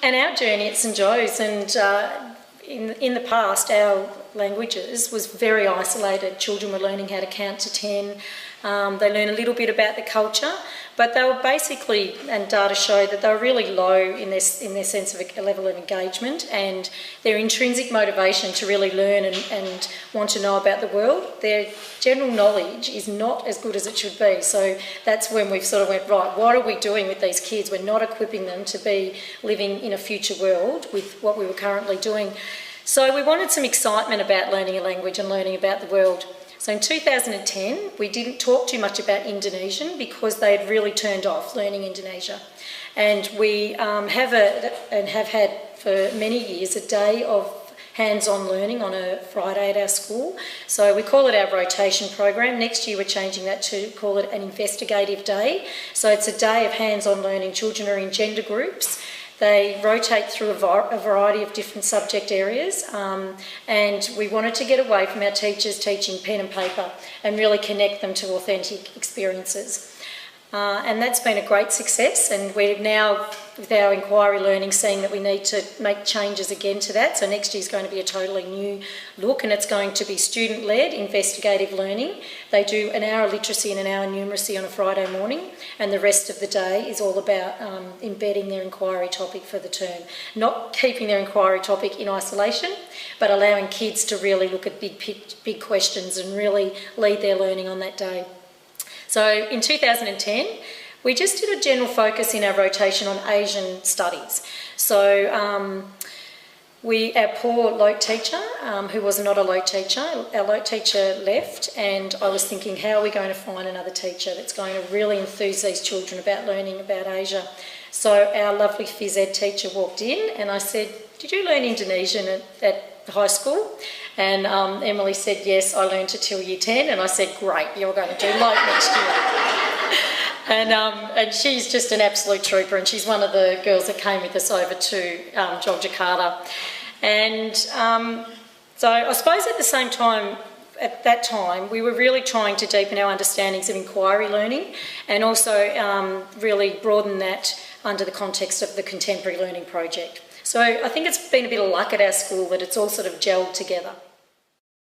And our journey at St Joe's, and in the past, our languages was very isolated. Children were learning how to count to 10. They learn a little bit about the culture, but they were basically, and data show that they were really low in their sense of a level of engagement, and their intrinsic motivation to really learn and want to know about the world. Their general knowledge is not as good as it should be. So that's when we've sort of went, right, what are we doing with these kids? We're not equipping them to be living in a future world with what we were currently doing. So we wanted some excitement about learning a language and learning about the world. So in 2010, we didn't talk too much about Indonesian because they had really turned off learning Indonesia. And we have had for many years a day of hands-on learning on a Friday at our school. So we call it our rotation program. Next year we're changing that to call it an investigative day. So it's a day of hands-on learning. Children are in gender groups. They rotate through a variety of different subject areas, and we wanted to get away from our teachers teaching pen and paper and really connect them to authentic experiences. And that's been a great success, and we're now, with our inquiry learning, seeing that we need to make changes again to that. So next year is going to be a totally new look, and it's going to be student-led investigative learning. They do an hour literacy and an hour numeracy on a Friday morning, and the rest of the day is all about embedding their inquiry topic for the term. Not keeping their inquiry topic in isolation, but allowing kids to really look at big questions and really lead their learning on that day. So in 2010, we just did a general focus in our rotation on Asian studies. So our poor LOTE teacher, who was not a LOTE teacher, our LOTE teacher left, and I was thinking, how are we going to find another teacher that's going to really enthuse these children about learning about Asia? So our lovely phys ed teacher walked in, and I said, did you learn Indonesian at high school? And Emily said, yes, I learned it till year 10. And I said, great, you're going to do LOTE next year. And she's just an absolute trooper, and she's one of the girls that came with us over to Yogyakarta. And so I suppose at that time, we were really trying to deepen our understandings of inquiry learning, and also really broaden that under the context of the contemporary learning project. So I think it's been a bit of luck at our school that it's all sort of gelled together.